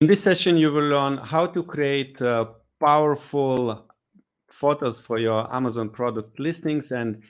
In this session, you will learn how to create powerful photos for your Amazon product listings and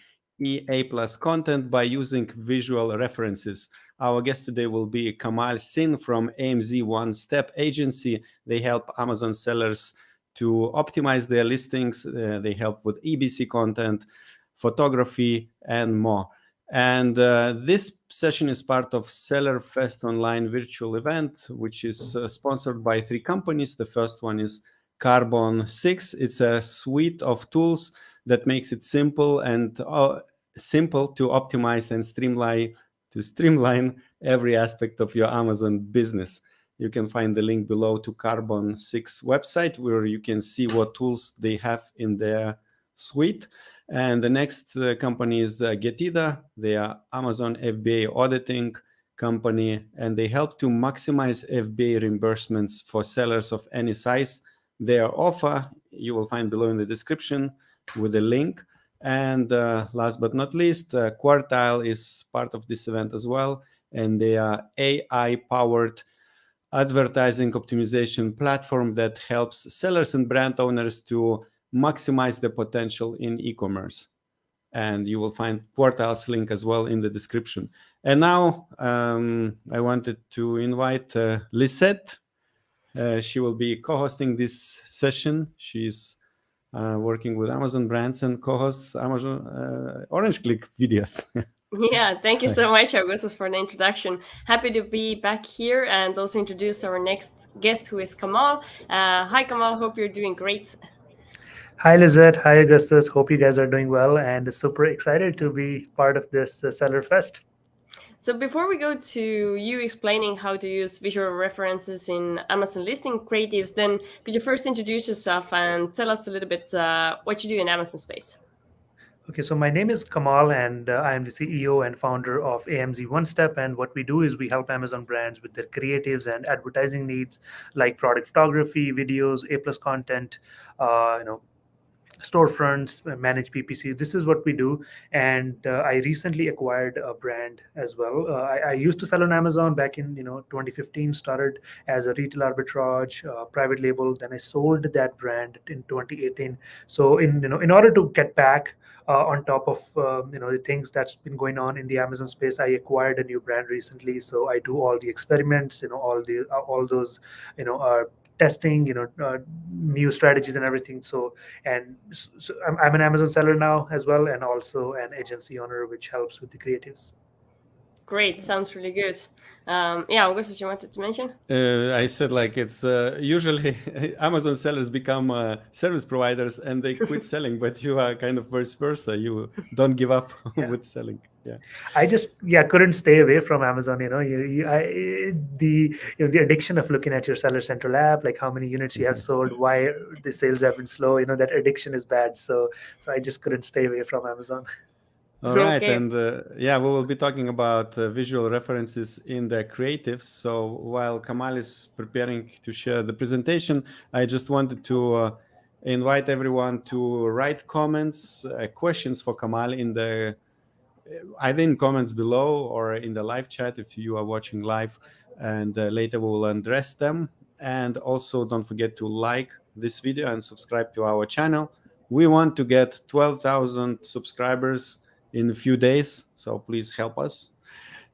EA Plus content by using visual references. Our guest today will be Kamal Singh from AMZ One Step Agency. They help Amazon sellers to optimize their listings. They help with EBC content, photography, and more. And this session is part of Seller Fest Online virtual event, which is sponsored by 3 companies. The first one is Carbon 6. It's a suite of tools that makes it simple to optimize and streamline every aspect of your Amazon business. You can find the link below to Carbon 6 website, where you can see what tools they have in their suite. And the next company is Getida. They are Amazon FBA auditing company, and they help to maximize FBA reimbursements for sellers of any size. Their offer you will find below in the description with a link. And last but not least, Quartile is part of this event as well, and they are AI-powered advertising optimization platform that helps sellers and brand owners to maximize the potential in e-commerce. And you will find Quartile's link as well in the description. And now I wanted to invite Lisette. She will be co-hosting this session. She's working with Amazon brands and co-hosts Amazon Orange Click videos. Yeah, thank you so much, Augustus, for the introduction. Happy to be back here and also introduce our next guest, who is Kamal. Hi, Kamal. Hope you're doing great. Hi, Lizette. Hi, Augustus. Hope you guys are doing well and super excited to be part of this Seller Fest. So before we go to you explaining how to use visual references in Amazon listing creatives, then could you first introduce yourself and tell us a little bit what you do in Amazon space? Okay, so my name is Kamal, and I am the CEO and founder of AMZ One Step. And what we do is we help Amazon brands with their creatives and advertising needs, like product photography, videos, A+ content, storefronts, manage PPC. This is what we do. And I recently acquired a brand as well. I used to sell on Amazon back in 2015, started as a retail arbitrage, private label. Then I sold that brand in 2018. So in order to get back on top of the things that's been going on in the Amazon space, I acquired a new brand recently. So I do all the experiments, all those testing, new strategies and everything. So I'm an Amazon seller now as well, and also an agency owner, which helps with the creatives. Great, sounds really good. Yeah, Augustus, you wanted to mention? I said it's usually Amazon sellers become service providers and they quit selling, but you are kind of vice versa. You don't give up with selling. Yeah, I just couldn't stay away from Amazon. The addiction of looking at your Seller Central app, like how many units you have sold, why the sales have been slow. That addiction is bad. So I just couldn't stay away from Amazon. All right, okay. And we will be talking about visual references in the creatives. So while Kamal is preparing to share the presentation, I just wanted to invite everyone to write comments, questions for Kamal either in comments below or in the live chat if you are watching live, and later we will address them. And also don't forget to like this video and subscribe to our channel. We want to get 12,000 subscribers in a few days, so please help us.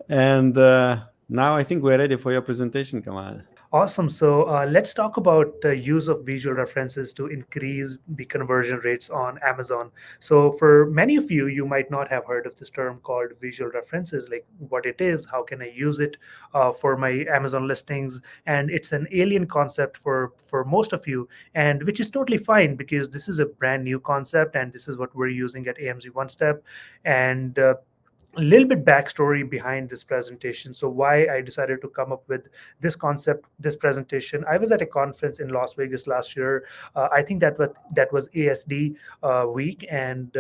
And now I think we're ready for your presentation, Kamal. Awesome. So let's talk about the use of visual references to increase the conversion rates on Amazon. So for many of you, you might not have heard of this term called visual references, like what it is, how can I use it for my Amazon listings? And it's an alien concept for most of you, and which is totally fine because this is a brand new concept and this is what we're using at AMZ One Step. And a little bit backstory behind this presentation. So why I decided to come up with this concept, this presentation. I was at a conference in Las Vegas last year. I think that was ASD week, and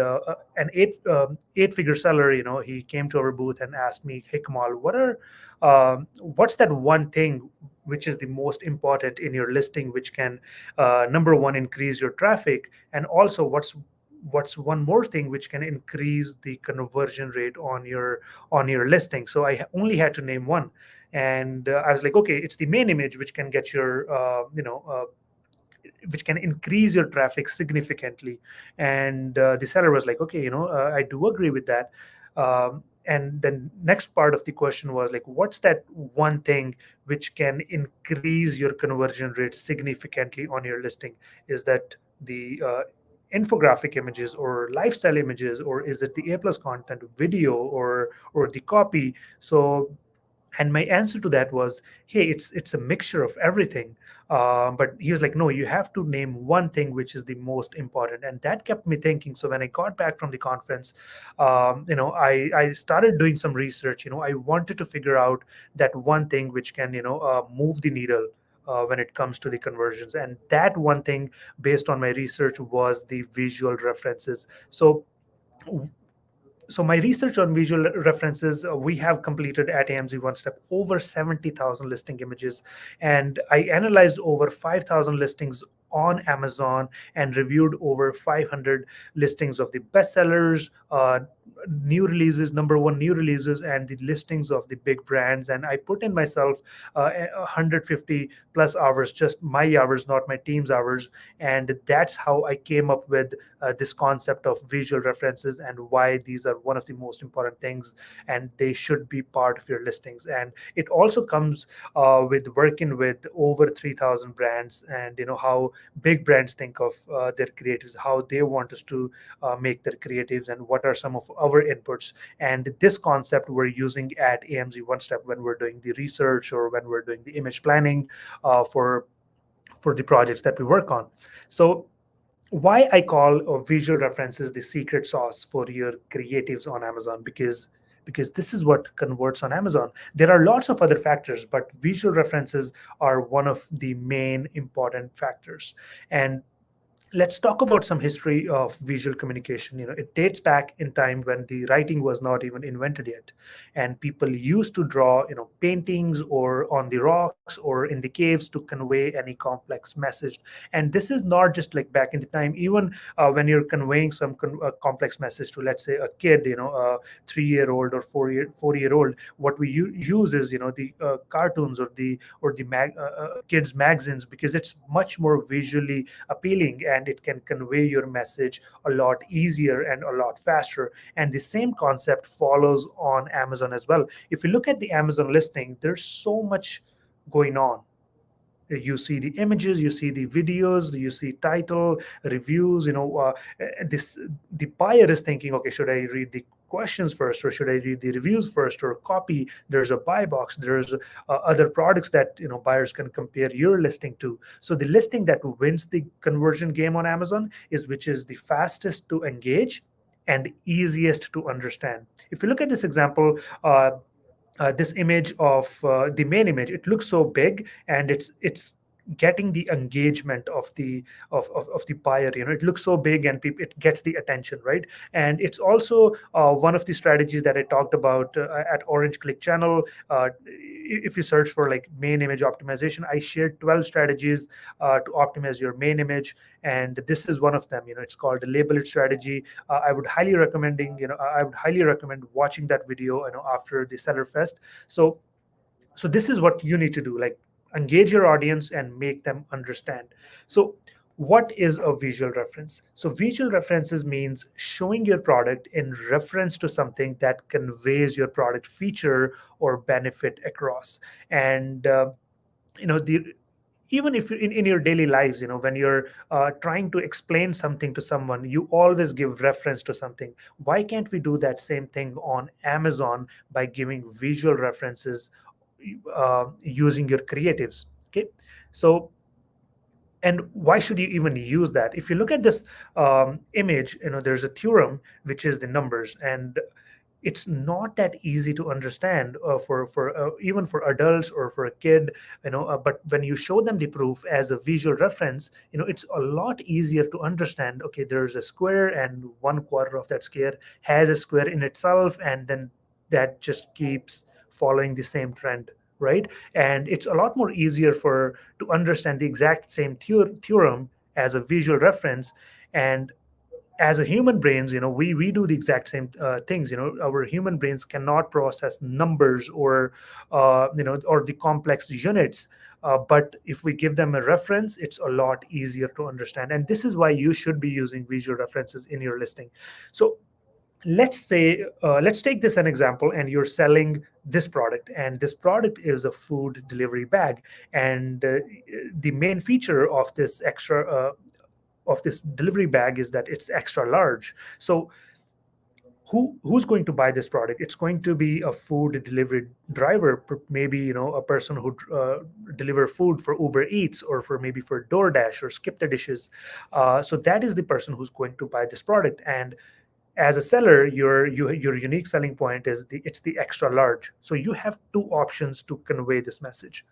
an eight-figure seller, he came to our booth and asked me, "Hey Kamal, what's that one thing which is the most important in your listing, which can number one, increase your traffic, and also what's one more thing which can increase the conversion rate on your listing? So I only had to name one, and I was like, okay, it's the main image which can get your which can increase your traffic significantly. And the seller was like, okay, I do agree with that. And then next part of the question was like, what's that one thing which can increase your conversion rate significantly on your listing? Is that the infographic images or lifestyle images, or is it the A plus content, video, or the copy? So, and my answer to that was, hey, it's a mixture of everything. But he was like, no, you have to name one thing which is the most important. And that kept me thinking. So when I got back from the conference, I started doing some research. I wanted to figure out that one thing which can move the needle when it comes to the conversions. And that one thing, based on my research, was the visual references. So my research on visual references, we have completed at AMZ One Step over 70,000 listing images, and I analyzed over 5,000 listings on Amazon and reviewed over 500 listings of the bestsellers, new releases, number one new releases, and the listings of the big brands. And I put in myself 150 plus hours, just my hours, not my team's hours. And that's how I came up with this concept of visual references and why these are one of the most important things, and they should be part of your listings. And it also comes with working with over 3,000 brands, and how big brands think of their creatives, how they want us to make their creatives, and what are some of our inputs. And this concept we're using at AMZ One Step when we're doing the research or when we're doing the image planning for the projects that we work on. So why I call visual references the secret sauce for your creatives on Amazon, because this is what converts on Amazon. There are lots of other factors, but visual references are one of the main important factors. And let's talk about some history of visual communication. It dates back in time when the writing was not even invented yet, and people used to draw paintings or on the rocks or in the caves to convey any complex message. And this is not just like back in the time. Even when you're conveying some complex message to, let's say, a kid, a 3-year-old or 4-year-old, what we use is the cartoons or the kids magazines, because it's much more visually appealing, and it can convey your message a lot easier and a lot faster. And the same concept follows on Amazon as well. If you look at the Amazon listing, there's so much going on. You see the images, you see the videos, you see title, reviews. The buyer is thinking, okay, should I read the questions first, or should I read the reviews first, or copy? There's a buy box, there's other products that buyers can compare your listing to. So the listing that wins the conversion game on Amazon is which is the fastest to engage and easiest to understand. If you look at this example, this image of the main image, it looks so big, and it's getting the engagement of the buyer. It looks so big, and it gets the attention, right? And it's also one of the strategies that I talked about at Orange Click channel. If you search for like main image optimization, I shared 12 strategies to optimize your main image, and this is one of them. It's called the label it strategy. I would highly recommend watching that video after the Seller Fest. So this is what you need to do, like engage your audience and make them understand. So what is a visual reference? So visual references means showing your product in reference to something that conveys your product feature or benefit across. And even if in your daily lives, when you're trying to explain something to someone, you always give reference to something. Why can't we do that same thing on Amazon by giving visual references using your creatives? Okay, so, and why should you even use that? If you look at this image, there's a theorem which is the numbers, and it's not that easy to understand for even for adults or for a kid, but when you show them the proof as a visual reference, it's a lot easier to understand. Okay, there's a square, and 1/4 of that square has a square in itself, and then that just keeps following the same trend, right? And it's a lot more easier to understand the exact same theorem as a visual reference. And as a human brains, we do the exact same things. Our human brains cannot process numbers or or the complex units, but if we give them a reference, it's a lot easier to understand. And this is why you should be using visual references in your listing. So let's take this an example, and you're selling this product, and this product is a food delivery bag, and the main feature of this delivery bag is that it's extra large. So who's going to buy this product? It's going to be a food delivery driver, maybe a person who deliver food for Uber Eats, or for DoorDash or Skip the Dishes. So that is the person who's going to buy this product. And as a seller, your unique selling point is it's the extra large. So you have two options to convey this message.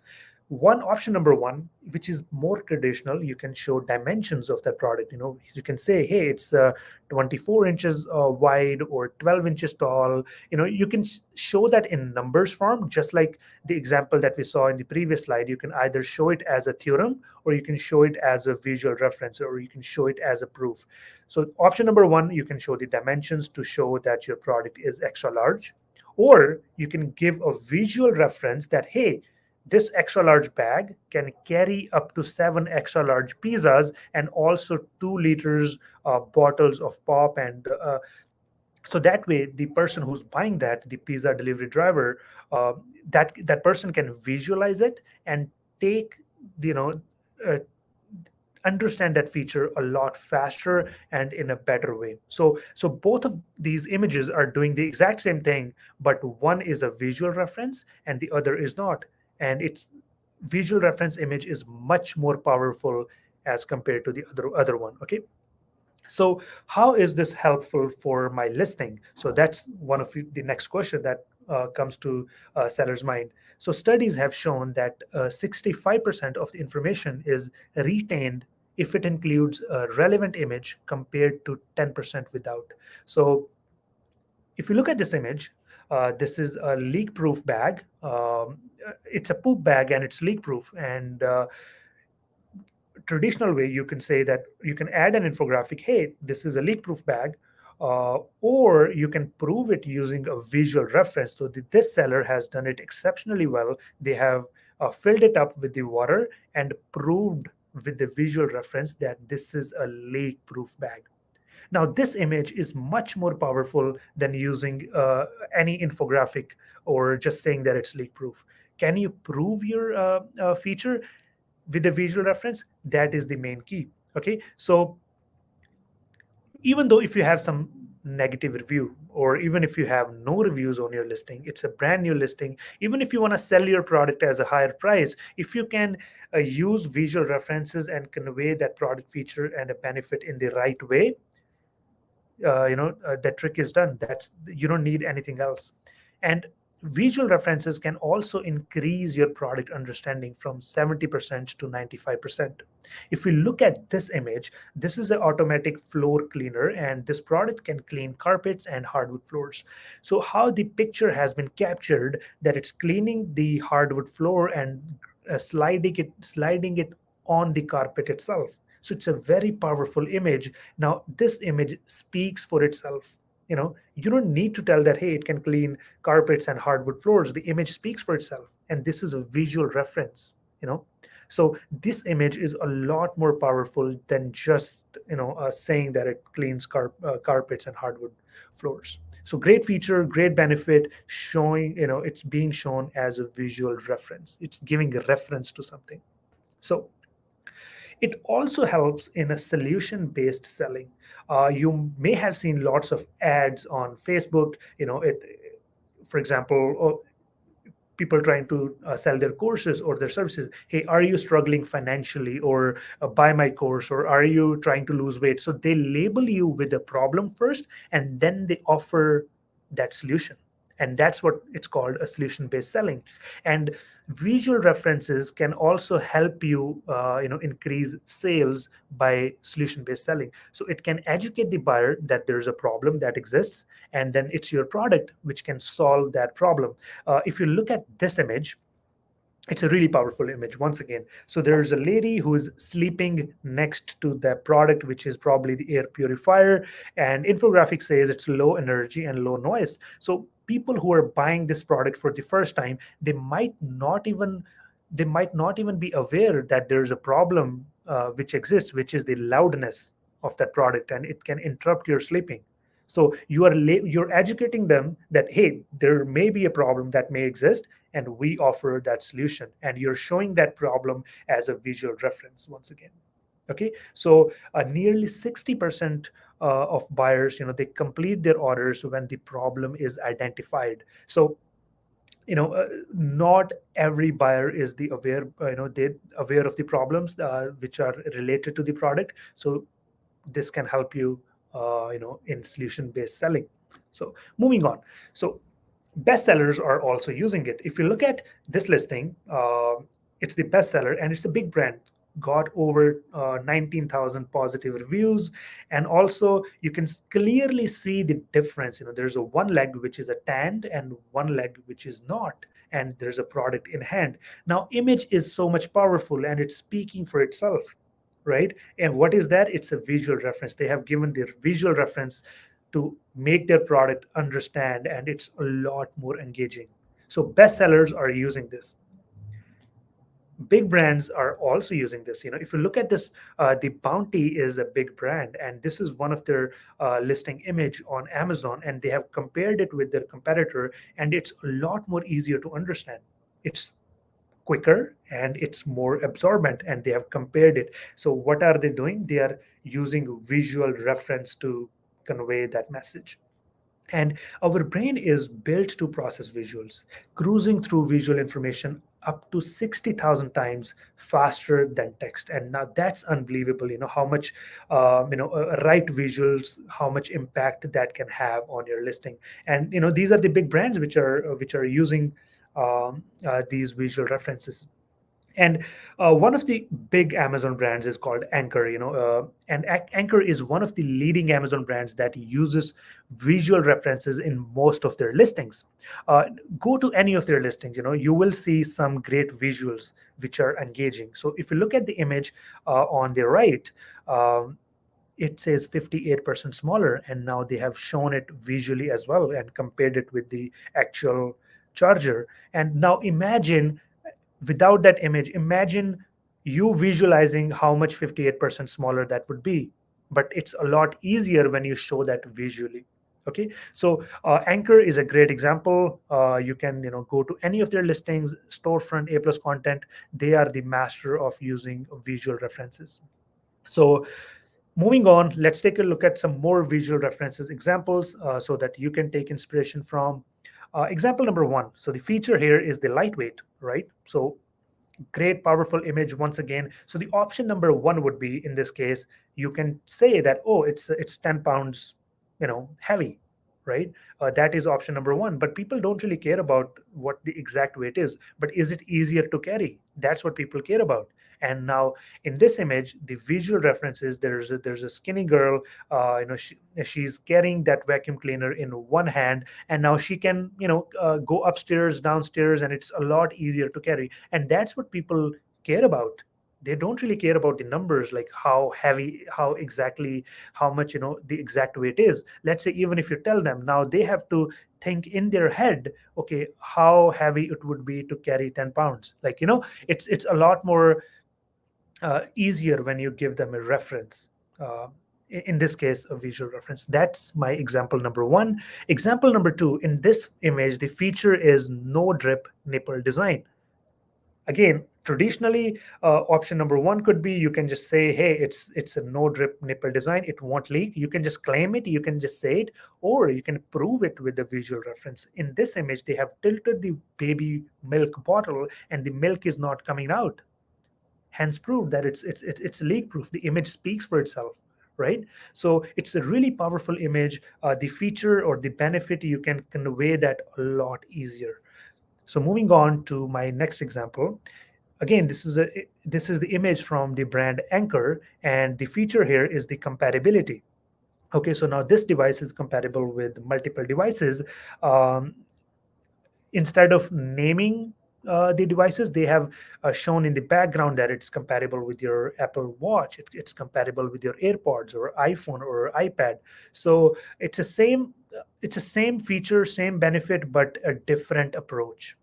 Option number one, which is more traditional, you can show dimensions of that product. You can say, hey, it's 24 inches wide or 12 inches tall. You can show that in numbers form, just like the example that we saw in the previous slide. You can either show it as a theorem, or you can show it as a visual reference, or you can show it as a proof. So option number one, you can show the dimensions to show that your product is extra large, or you can give a visual reference that, hey, this extra large bag can carry up to 7 extra large pizzas, and also 2 liters bottles of pop. And so that way, the person who's buying that, the pizza delivery driver, that person can visualize it and take, understand that feature a lot faster and in a better way. So both of these images are doing the exact same thing, but one is a visual reference and the other is not. And its visual reference image is much more powerful as compared to the other one. Okay. So how is this helpful for my listing? So that's one of the next question that comes to seller's mind. So studies have shown that 65% of the information is retained if it includes a relevant image, compared to 10% without. So if you look at this image, this is a leak-proof bag. It's a poop bag and it's leak-proof. And traditional way, you can say that you can add an infographic, hey, this is a leak-proof bag, or you can prove it using a visual reference. So this seller has done it exceptionally well. They have filled it up with the water and proved with the visual reference that this is a leak-proof bag. Now, this image is much more powerful than using any infographic or just saying that it's leak-proof. Can you prove your feature with a visual reference? That is the main key. Okay, so even though if you have some negative review, or even if you have no reviews on your listing, it's a brand new listing, even if you want to sell your product as a higher price, if you can use visual references and convey that product feature and a benefit in the right way, that trick is done. You don't need anything else. And visual references can also increase your product understanding from 70% to 95%. If we look at this image, this is an automatic floor cleaner, and this product can clean carpets and hardwood floors. So how the picture has been captured, that it's cleaning the hardwood floor and sliding it on the carpet itself. So it's a very powerful image. Now, this image speaks for itself. You don't need to tell that, hey, it can clean carpets and hardwood floors. The image speaks for itself. And this is a visual reference, So this image is a lot more powerful than just, saying that it cleans carpets and hardwood floors. So great feature, great benefit, showing, it's being shown as a visual reference. It's giving a reference to something. So it also helps in a solution-based selling. You may have seen lots of ads on Facebook. For example, people trying to sell their courses or their services. Hey, are you struggling financially? Or buy my course? Or are you trying to lose weight? So they label you with a problem first, and then they offer that solution. And that's what it's called, a solution-based selling. And visual references can also help you, increase sales by solution-based selling. So it can educate the buyer that there's a problem that exists, and then it's your product which can solve that problem. If you look at this image, It's a really powerful image once again. So there's a lady who is sleeping next to the product, which is probably the air purifier, and infographic says it's low energy and low noise. So people who are buying this product for the first time, they might not even be aware that there's a problem which exists, which is the loudness of that product, and it can interrupt your sleeping. So you're educating them that, hey, there may be a problem that may exist, and we offer that solution, and you're showing that problem as a visual reference once again. Okay, so nearly 60% of buyers, they complete their orders when the problem is identified. So not every buyer is the aware they aware of the problems which are related to the product. So this can help you in solution based selling. So moving on. So bestsellers are also using it. If you look at this listing, it's the bestseller, and it's a big brand, got over 19,000 positive reviews. And also you can clearly see the difference. There's a one leg which is a tanned and one leg which is not, and there's a product in hand. Now image is so much powerful, and it's speaking for itself, right? And what is that? It's a visual reference. They have given their visual reference to make their product understand, and it's a lot more engaging. So bestsellers are using this. Big brands are also using this. If you look at this, the Bounty is a big brand, and this is one of their listing image on Amazon, and they have compared it with their competitor, and it's a lot more easier to understand. It's quicker and it's more absorbent, and they have compared it. So what are they doing? They are using visual reference to convey that message. And our brain is built to process visuals, cruising through visual information up to 60,000 times faster than text. And now that's unbelievable, how much, right visuals, how much impact that can have on your listing. And, these are the big brands which are using these visual references. And one of the big Amazon brands is called Anchor, and Anchor is one of the leading Amazon brands that uses visual references in most of their listings. Go to any of their listings, you will see some great visuals which are engaging. So if you look at the image on the right, it says 58% smaller, and now they have shown it visually as well and compared it with the actual charger. And now imagine, without that image, imagine you visualizing how much 58% smaller that would be. But it's a lot easier when you show that visually. Okay, so Anchor is a great example. You can go to any of their listings, storefront, A+ content. They are the master of using visual references. So moving on, let's take a look at some more visual references examples so that you can take inspiration from. Example number one. So the feature here is the lightweight, right? So great, powerful image once again. So the option number one would be, in this case, you can say that, oh, it's 10 pounds, heavy, right? That is option number one. But people don't really care about what the exact weight is. But is it easier to carry? That's what people care about. And now in this image, the visual references, there's a skinny girl, she's carrying that vacuum cleaner in one hand, and now she can go upstairs, downstairs, and it's a lot easier to carry. And that's what people care about. They don't really care about the numbers, like how heavy, how much the exact weight is. Let's say even if you tell them, now they have to think in their head, okay, how heavy it would be to carry 10 pounds. Like it's a lot more easier when you give them a reference. In this case, a visual reference. That's my example number one. Example number two, in this image, the feature is no drip nipple design. Again, traditionally, option number one could be, you can just say, hey, it's a no drip nipple design, it won't leak. You can just claim it, you can just say it, or you can prove it with the visual reference. In this image, they have tilted the baby milk bottle and the milk is not coming out, hence prove that it's leak proof. The image speaks for itself, right? So it's a really powerful image. The feature or the benefit, you can convey that a lot easier. So moving on to my next example. Again, this is the image from the brand Anchor, and the feature here is the compatibility. Okay, so now this device is compatible with multiple devices. Instead of naming the devices, they have shown in the background that it's compatible with your Apple Watch, it's compatible with your AirPods or iPhone or iPad. So it's a same feature, same benefit, but a different approach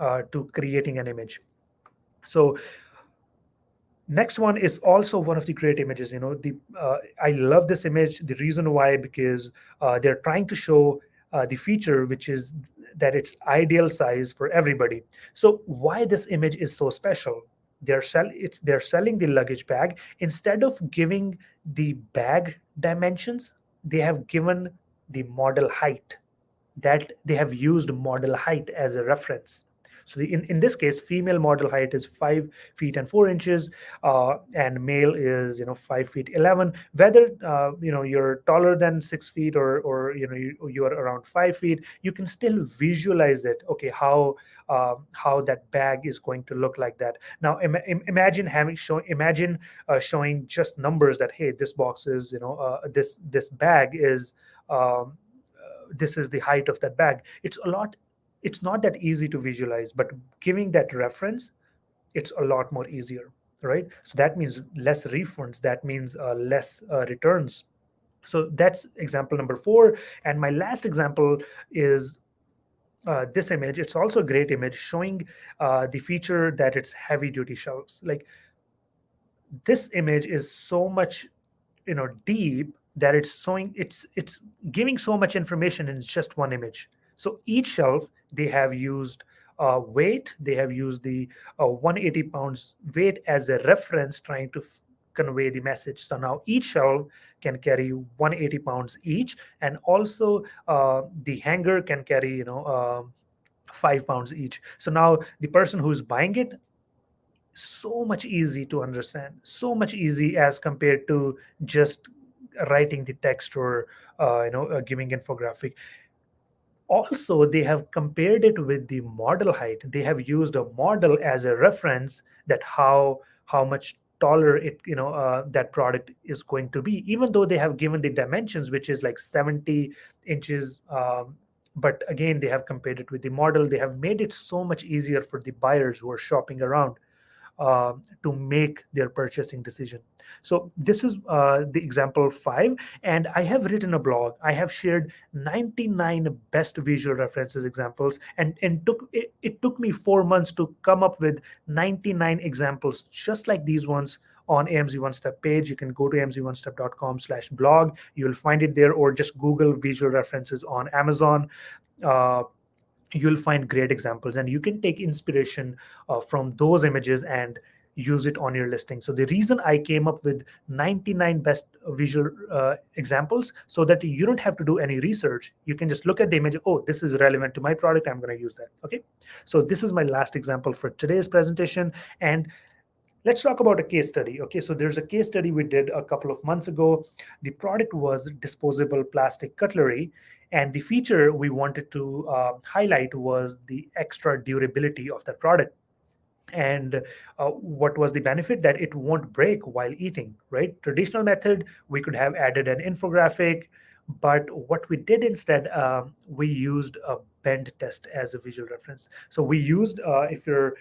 to creating an image. So next one is also one of the great images. I love this image. The reason why, because they're trying to show the feature, which is that it's ideal size for everybody. So why this image is so special? They're selling the luggage bag. Instead of giving the bag dimensions, they have given the model height. That they have used model height as a reference. So in this case, female model height is 5 feet and 4 inches, and male is 5 feet 11. Whether you're taller than 6 feet, or you are around 5 feet, you can still visualize it. Okay, how that bag is going to look like that. Now imagine showing just numbers that, hey, this box is this bag is. This is the height of that bag. It's not that easy to visualize, but giving that reference, it's a lot more easier, right? So that means less refunds, that means less returns. So that's example number 4. And my last example is this image. It's also a great image showing the feature that it's heavy duty shelves. Like, this image is so much deep, that it's giving so much information in just one image. So each shelf, they have used weight, they have used the 180 pounds weight as a reference, trying to convey the message. So now each shelf can carry 180 pounds each, and also the hanger can carry 5 pounds each. So now the person who's buying it, so much easy to understand, so much easy as compared to just writing the text or giving infographic. Also, they have compared it with the model height. They have used a model as a reference, that how much taller that product is going to be, even though they have given the dimensions, which is like 70 inches. But again, they have compared it with the model. They have made it so much easier for the buyers who are shopping around to make their purchasing decision. So this is the example 5, and I have written a blog. I have shared 99 best visual references examples, and it took me 4 months to come up with 99 examples just like these ones on AMZ One Step page. You can go to amzonestep.com/blog. You will find it there, or just Google visual references on Amazon. You'll find great examples, and you can take inspiration from those images and use it on your listing. So the reason I came up with 99 best visual examples, so that you don't have to do any research. You can just look at the image. Oh, this is relevant to my product, I'm going to use that. Okay, so this is my last example for today's presentation, and let's talk about a case study. Okay, so there's a case study we did a couple of months ago. The product was disposable plastic cutlery, and the feature we wanted to highlight was the extra durability of that product. And what was the benefit? That it won't break while eating, right? Traditional method, we could have added an infographic, but what we did instead, we used a bend test as a visual reference. So we used, if you're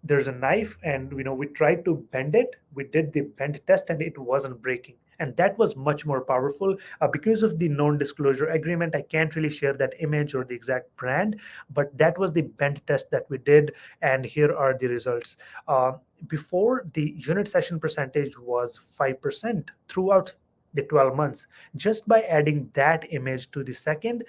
there's a knife, and we tried to bend it. We did the bend test, and it wasn't breaking, and that was much more powerful. Because of the non-disclosure agreement, I can't really share that image or the exact brand, but that was the bend test that we did, and here are the results. Before, the unit session percentage was 5% throughout the 12 months, just by adding that image to the second,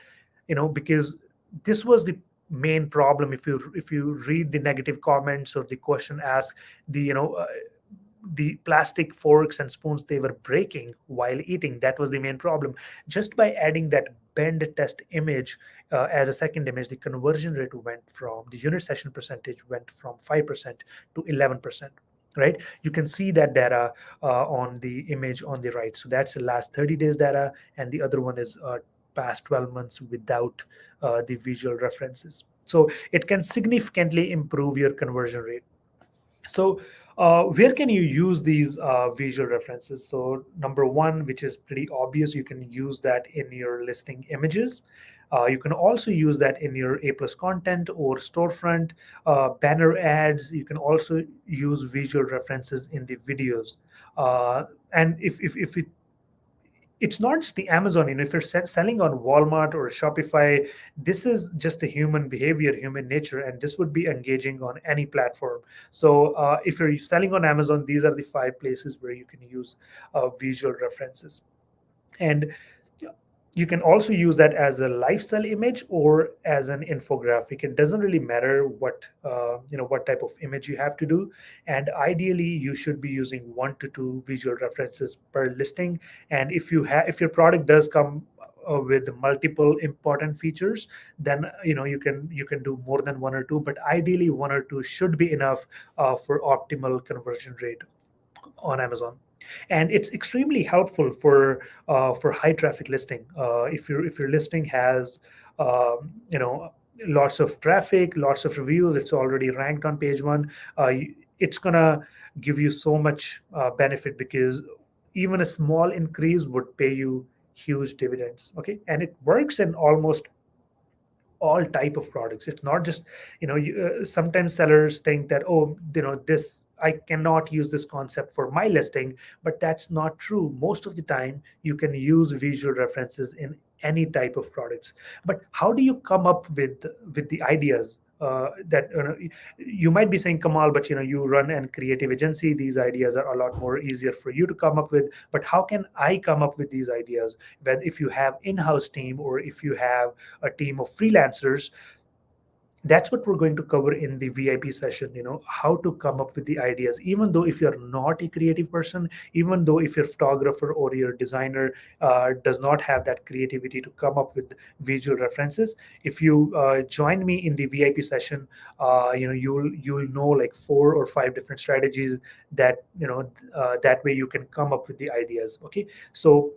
because this was the main problem. If you read the negative comments or the question asked, the plastic forks and spoons, they were breaking while eating. That was the main problem. Just by adding that bend test image as a second image, the conversion rate the unit session percentage went from 5% to 11%. Right, you can see that data on the image on the right. So that's the last 30 days data, and the other one is past 12 months without the visual references. So it can significantly improve your conversion rate. So where can you use these visual references? So number one, which is pretty obvious, you can use that in your listing images. You can also use that in your A plus content or storefront, banner ads. You can also use visual references in the videos. And if it's not just the Amazon, if you're selling on Walmart or Shopify, this is just a human behavior, human nature, and this would be engaging on any platform. So if you're selling on Amazon, these are the 5 places where you can use visual references. And you can also use that as a lifestyle image or as an infographic. It doesn't really matter what what type of image you have to do. And ideally, you should be using 1 to 2 visual references per listing. And if your product does come with multiple important features, then you can do more than 1 or 2. But ideally, 1 or 2 should be enough for optimal conversion rate on Amazon. And it's extremely helpful for high traffic listing. If your listing has lots of traffic, lots of reviews, it's already ranked on page 1. It's gonna give you so much benefit, because even a small increase would pay you huge dividends. Okay, and it works in almost all type of products. It's not just sometimes sellers think that, oh, this, I cannot use this concept for my listing, but that's not true. Most of the time you can use visual references in any type of products. But how do you come up with the ideas that you might be saying, Kamal, but you run a creative agency, these ideas are a lot more easier for you to come up with. But how can I come up with these ideas? Whether if you have in-house team or if you have a team of freelancers, that's what we're going to cover in the VIP session. How to come up with the ideas, even though if you're not a creative person, even though if your photographer or your designer does not have that creativity to come up with visual references. If you join me in the VIP session, you'll know like 4 or 5 different strategies that that way you can come up with the ideas. Okay, so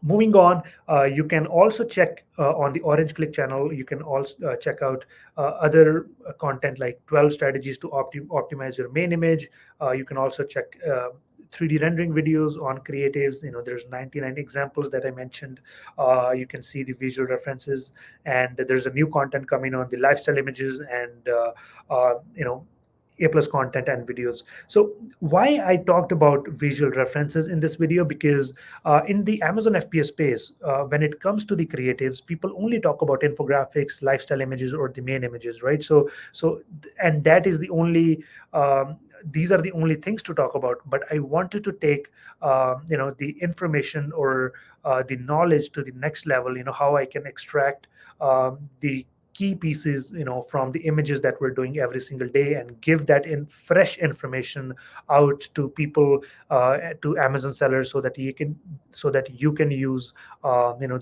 moving on, you can also check on the Orange Click channel. You can also check out other content like 12 strategies to optimize your main image. You can also check 3D rendering videos on creatives. There's 99 examples that I mentioned. You can see the visual references, and there's a new content coming on the lifestyle images and A plus content and videos. So why I talked about visual references in this video, because in the Amazon FBA space, when it comes to the creatives, people only talk about infographics, lifestyle images, or the main images, right? And that is the only these are the only things to talk about. But I wanted to take the information or the knowledge to the next level. How I can extract the key pieces from the images that we're doing every single day, and give that in fresh information out to people, to Amazon sellers, so that you can use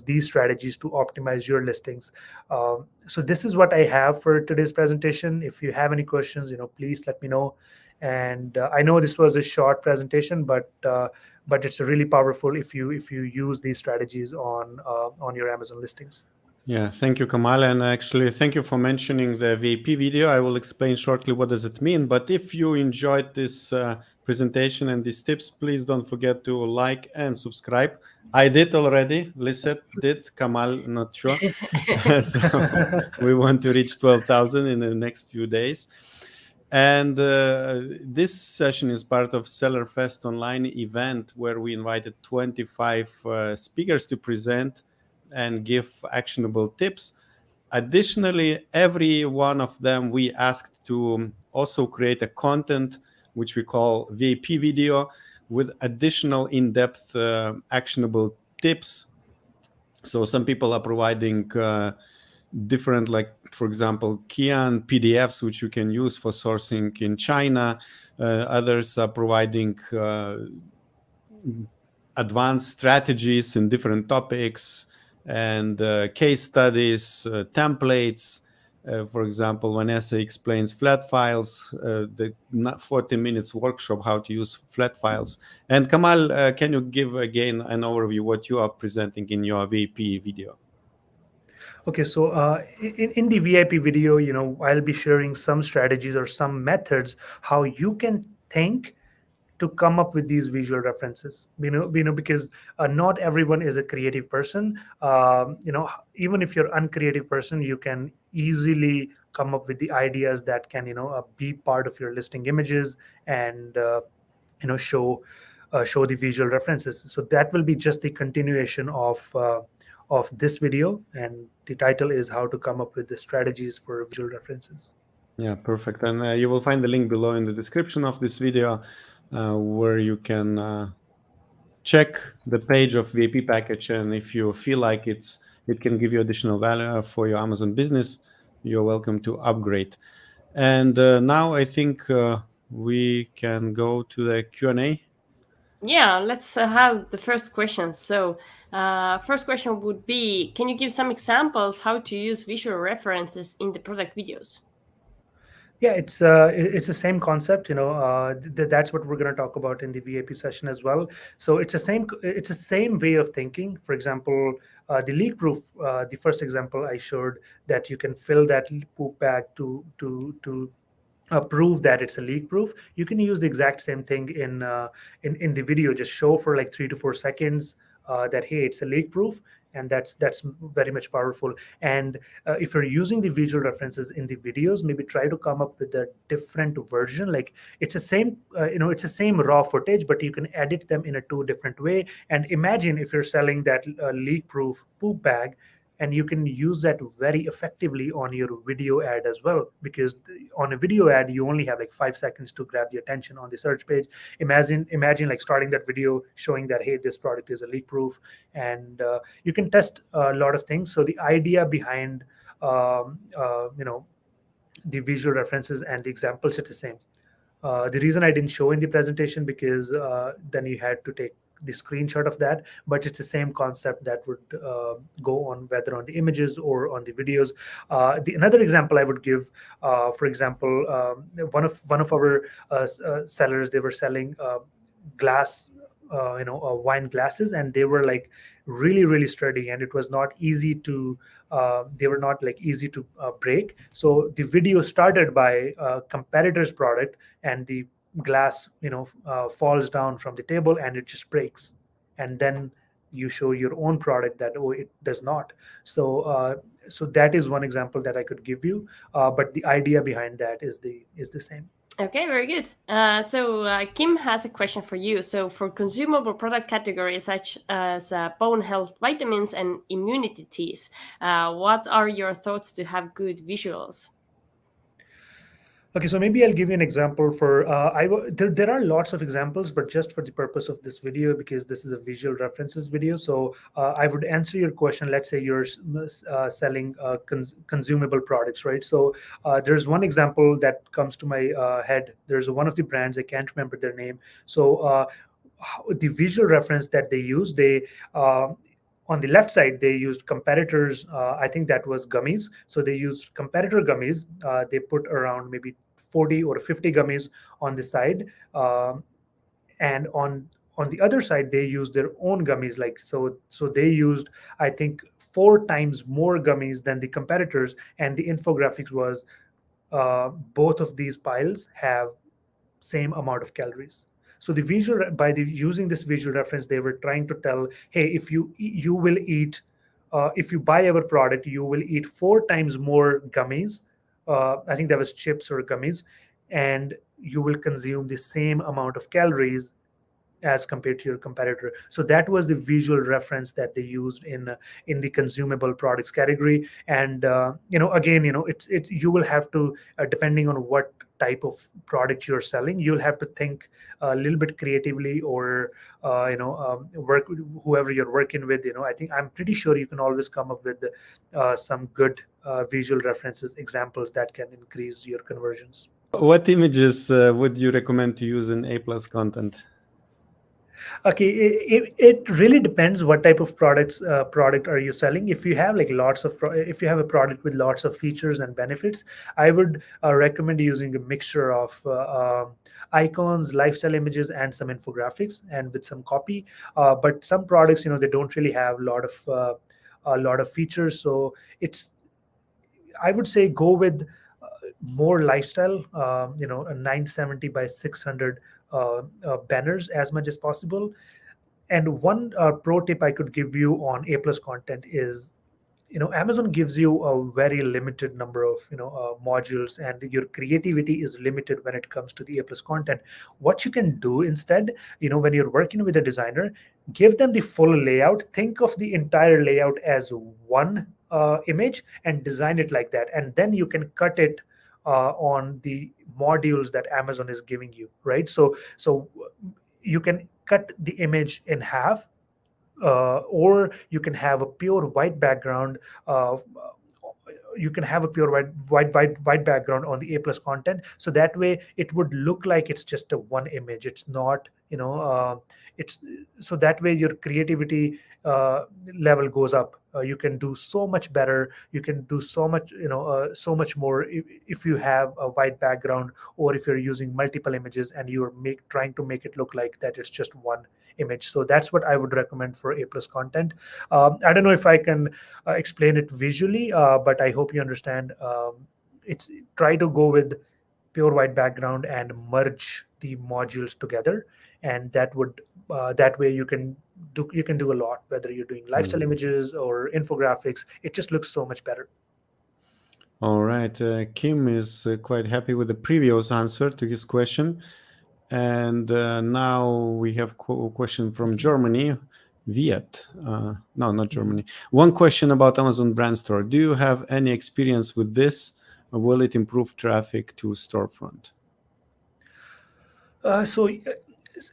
these strategies to optimize your listings. So this is what I have for today's presentation. If you have any questions, please let me know. And I know this was a short presentation, but it's really powerful if you use these strategies on your Amazon listings. Yeah, thank you, Kamal. And actually, thank you for mentioning the VIP video. I will explain shortly what does it mean. But if you enjoyed this presentation and these tips, please don't forget to like and subscribe. I did already. Lisette did. Kamal, not sure. So we want to reach 12,000 in the next few days. And this session is part of Seller Fest online event, where we invited 25 speakers to present and give actionable tips. Additionally, every one of them we asked to also create a content which we call VIP video with additional in-depth actionable tips. So some people are providing different, like for example, Kian PDFs which you can use for sourcing in China. Others are providing advanced strategies in different topics, and case studies, templates. For example, Vanessa explains flat files, the 40 minutes workshop, how to use flat files. And Kamal, can you give again an overview what you are presenting in your VIP video? Okay, so in the VIP video, I'll be sharing some strategies or some methods how you can think to come up with these visual references. Because not everyone is a creative person. Even if you're uncreative person, you can easily come up with the ideas that can be part of your listing images and show the visual references. So that will be just the continuation of this video, and the title is how to come up with the strategies for visual references. Yeah, perfect. And you will find the link below in the description of this video where you can check the page of VIP package, and if you feel like it can give you additional value for your Amazon business, you're welcome to upgrade. And now I think we can go to the Q&A. Yeah, let's have the first question. So first question would be, can you give some examples how to use visual references in the product videos? Yeah, it's the same concept. That's what we're going to talk about in the VIP session as well. So it's the same way of thinking. For example, the leak proof, the first example I showed, that you can fill that poop bag to prove that it's a leak proof. You can use the exact same thing in the video. Just show for like 3 to 4 seconds that hey, it's a leak proof, and that's very much powerful. And if you're using the visual references in the videos, maybe try to come up with a different version. Like it's the same it's the same raw footage, but you can edit them in a 2 different way. And imagine if you're selling that leak proof poop bag, and you can use that very effectively on your video ad as well, because on a video ad you only have like 5 seconds to grab the attention on the search page. Imagine like starting that video showing that hey, this product is a leak proof, and you can test a lot of things. So the idea behind the visual references and the examples is the same. The reason I didn't show in the presentation, because then you had to take the screenshot of that, but it's the same concept that would go on whether on the images or on the videos. Another example I would give, for example, one of our sellers, they were selling glass, wine glasses, and they were like really sturdy, and it was not easy to they were not like easy to break. So the video started by a competitor's product, and the glass falls down from the table and it just breaks, and then you show your own product that it does not. So that is one example that I could give you, but the idea behind that is the same. Okay, very good. So Kim has a question for you. So for consumable product categories such as bone health vitamins and immunity teas, what are your thoughts to have good visuals? Okay, so maybe I'll give you an example for there are lots of examples, but just for the purpose of this video, because this is a visual references video, so I would answer your question. Let's say you're selling consumable products, right? So there's one example that comes to my head. There's one of the brands, I can't remember their name. So the visual reference that they use, on the left side, they used competitors. I think that was gummies. So they used competitor gummies. They put around maybe 40 or 50 gummies on the side. And on the other side, they used their own gummies. Like so they used, I think, 4 times more gummies than the competitors. And the infographics was both of these piles have same amount of calories. So the visual, using this visual reference, they were trying to tell, hey, if you will eat, if you buy our product, you will eat 4 times more gummies. I think that was chips or gummies, and you will consume the same amount of calories as compared to your competitor. So that was the visual reference that they used in the consumable products category. And again, you will have to, depending on what type of product you're selling, you'll have to think a little bit creatively, or work with whoever you're working with. I'm pretty sure you can always come up with some good visual references examples that can increase your conversions. What images would you recommend to use in A+ content? Okay, it really depends what type of product are you selling. If you have like if you have a product with lots of features and benefits, I would recommend using a mixture of icons, lifestyle images, and some infographics, and with some copy. But some products, they don't really have a lot of features, so I would say go with more lifestyle, a 970 by 600 banners as much as possible. And one pro tip I could give you on A plus content is, Amazon gives you a very limited number of modules, and your creativity is limited when it comes to the A plus content. What you can do instead, when you're working with a designer, give them the full layout. Think of the entire layout as one image and design it like that, and then you can cut it on the modules that Amazon is giving you, right? So you can cut the image in half, or you can have a pure white background. You can have a pure white background on the A plus content, so that way it would look like it's just a one image. It's not, it's so that way your creativity level goes up. You can do so much better. You can do so much, so much more if you have a white background, or if you're using multiple images and you're trying to make it look like that it's just one image. So that's what I would recommend for A plus content. I don't know if I can explain it visually, but I hope you understand. It's try to go with pure white background and merge the modules together, and that way you can do a lot, whether you're doing lifestyle images or infographics. It just looks so much better. All right. Kim is quite happy with the previous answer to his question. And now we have a question from Germany, Viet. No, not Germany. One question about Amazon Brand Store. Do you have any experience with this? Will it improve traffic to storefront? So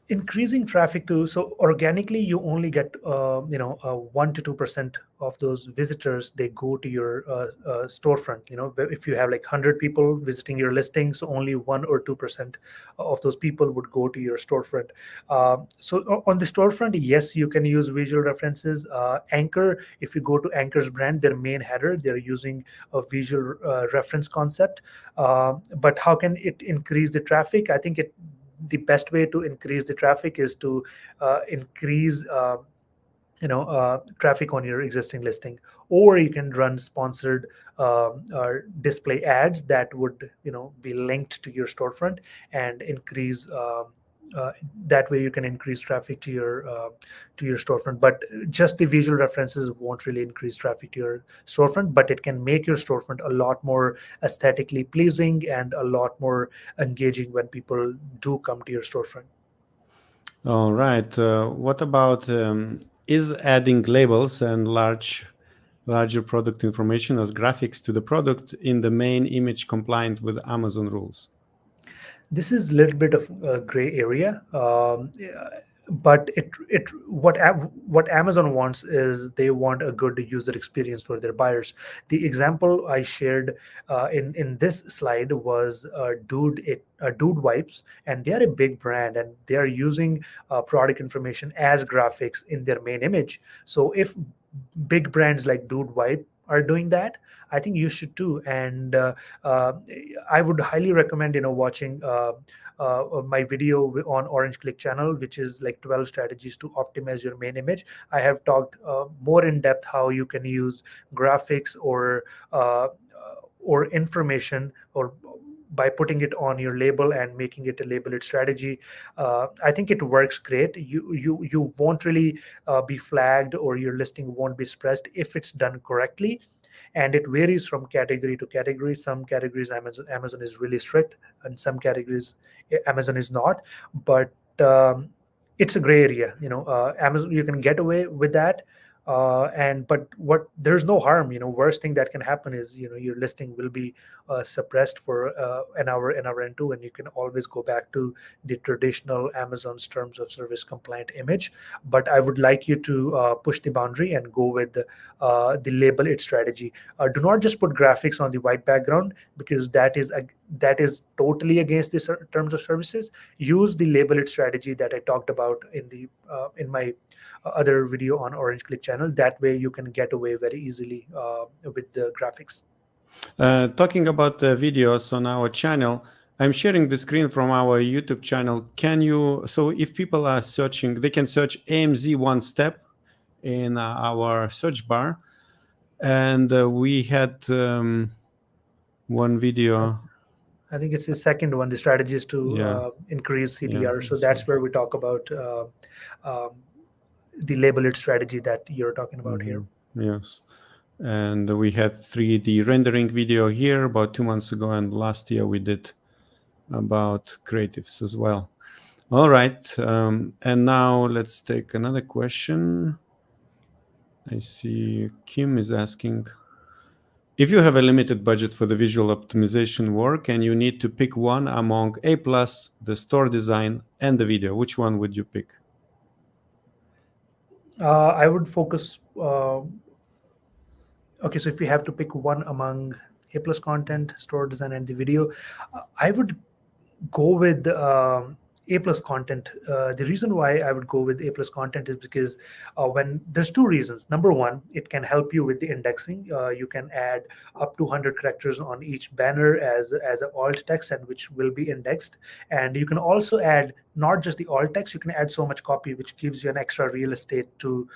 increasing traffic so organically you only get 1 to 2% of those visitors, they go to your storefront. If you have like 100 people visiting your listing, so only 1 or 2% of those people would go to your storefront. So on the storefront, yes, you can use visual references. Anchor, if you go to Anchor's brand, their main header, they're using a visual reference concept. But how can it increase the traffic? I think the best way to increase the traffic is to increase traffic on your existing listing, or you can run sponsored or display ads that would be linked to your storefront and increase that way you can increase traffic to your storefront. But just the visual references won't really increase traffic to your storefront, but it can make your storefront a lot more aesthetically pleasing and a lot more engaging when people do come to your storefront. All right. What about is adding labels and larger product information as graphics to the product in the main image compliant with Amazon rules? This is a little bit of a gray area, but what Amazon wants is they want a good user experience for their buyers. The example I shared in this slide was Dude Wipes, and they are a big brand, and they are using product information as graphics in their main image. So if big brands like Dude Wipe are doing that, I think you should too. And I would highly recommend watching my video on Orange Click channel, which is like 12 strategies to optimize your main image. I have talked more in depth how you can use graphics or information, or by putting it on your label and making it a labeled strategy. I think it works great. You won't really be flagged, or your listing won't be suppressed if it's done correctly. And it varies from category to category. Some categories Amazon is really strict, and some categories Amazon is not. But it's a gray area. Amazon, you can get away with that. But there's no harm. Worst thing that can happen is your listing will be suppressed for an hour and two, and you can always go back to the traditional Amazon's terms of service compliant image. But I would like you to push the boundary and go with the label it strategy. Do not just put graphics on the white background, because that is totally against the terms of services. Use the label it strategy that I talked about in my other video on Orange Click channel. That way you can get away very easily with the graphics. Talking about the videos on our channel, I'm sharing the screen from our YouTube channel. So if people are searching, they can search AMZ One Step in our search bar. And we had one video. I think it's the second one, the strategies to Yeah. increase Yeah, CTR. So that's that's right. where we talk about um, the label it strategy that you're talking about here. Yes. And we had 3D rendering video here about 2 months ago, and last year we did about creatives as well. All right. And now let's take another question. I see Kim is asking, if you have a limited budget for the visual optimization work and you need to pick one among A+, the store design, and the video, which one would you pick? I would focus. Okay, so if you have to pick one among A plus content, store design, and the video, I would go with A plus content. The reason why I would go with A plus content is because when there's two reasons. Number one, it can help you with the indexing. You can add up to 100 characters on each banner as an alt text, and which will be indexed. And you can also add not just the alt text. You can add so much copy, which gives you an extra real estate to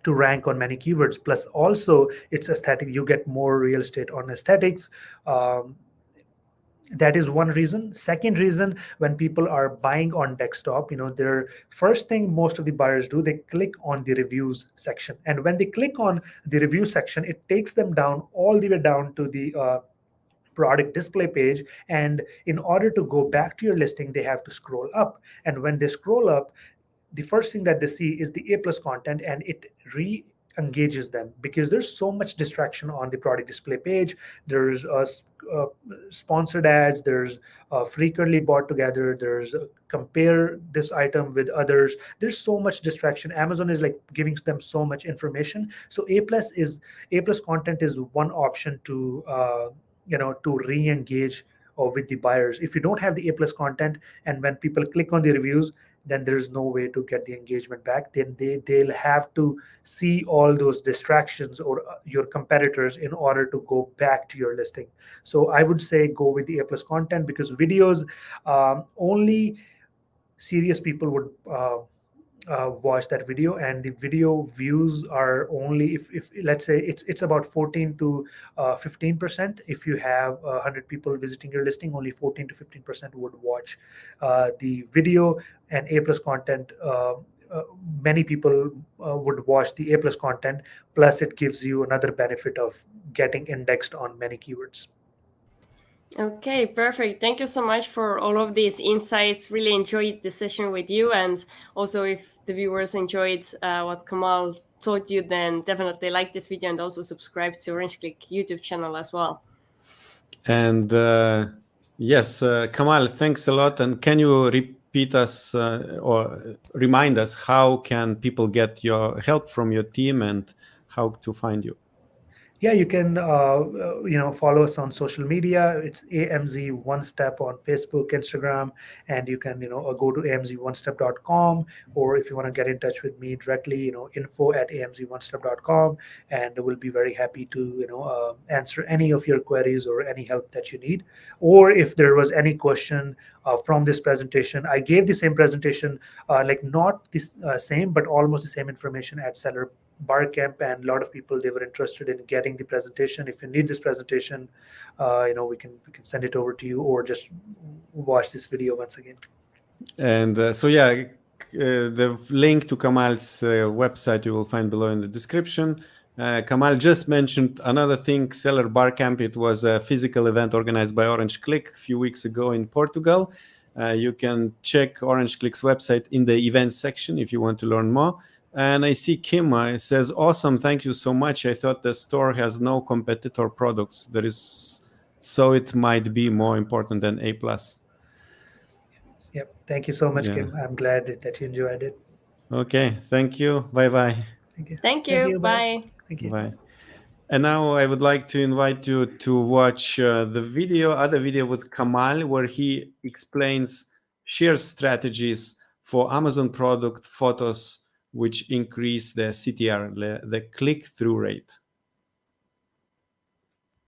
rank on many keywords. Plus also it's aesthetic, you get more real estate on aesthetics. That is one reason. Second reason, when people are buying on desktop, their first thing most of the buyers do, they click on the reviews section, and when they click on the review section, it takes them down all the way down to the product display page. And in order to go back to your listing, they have to scroll up, and when they scroll up, the first thing that they see is the A plus content, and it re-engages them because there's so much distraction on the product display page. There's sponsored ads, there's frequently bought together, there's compare this item with others. There's so much distraction. Amazon is like giving them so much information. So A plus content is one option to to re-engage with the buyers. If you don't have the A plus content, and when people click on the reviews, then there's no way to get the engagement back. Then they'll have to see all those distractions or your competitors in order to go back to your listing. So I would say go with the A plus content, because videos, only serious people would watch that video, and the video views are only, if let's say it's about 14 to 15%. If you have 100 people visiting your listing, only 14 to 15% would watch the video. And A plus content, many people would watch the A plus content. Plus it gives you another benefit of getting indexed on many keywords. Okay, perfect. Thank you so much for all of these insights. Really enjoyed the session with you. And also, if the viewers enjoyed what Kamal taught you, then definitely like this video and also subscribe to OrangeClick YouTube channel as well. And yes, Kamal, thanks a lot. And can you repeat us or remind us how can people get your help from your team and how to find you? Yeah, you can follow us on social media. It's AMZ One Step on Facebook, Instagram, and you can go to amzonestep.com, or if you want to get in touch with me directly, info@amzonestep.com, and we'll be very happy to answer any of your queries or any help that you need. Or if there was any question from this presentation, I gave the same presentation, like not this same, but almost the same information at Seller Barcamp, and a lot of people, they were interested in getting the presentation. If you need this presentation, we can send it over to you, or just watch this video once again. And so yeah, the link to Kamal's website you will find below in the description. Kamal just mentioned another thing, Seller Barcamp. It was a physical event organized by OrangeClick a few weeks ago in Portugal. You can check OrangeClick's website in the events section if you want to learn more. And I see Kim says, awesome, thank you so much. I thought the store has no competitor products. So it might be more important than A+. Yep. Thank you so much, Kim. I'm glad that you enjoyed it. Okay. Thank you. Bye-bye. Thank you. Thank you. Bye. Thank you. Bye. And now I would like to invite you to watch the other video with Kamal, where he shares strategies for Amazon product photos, which increase the CTR, the click-through rate.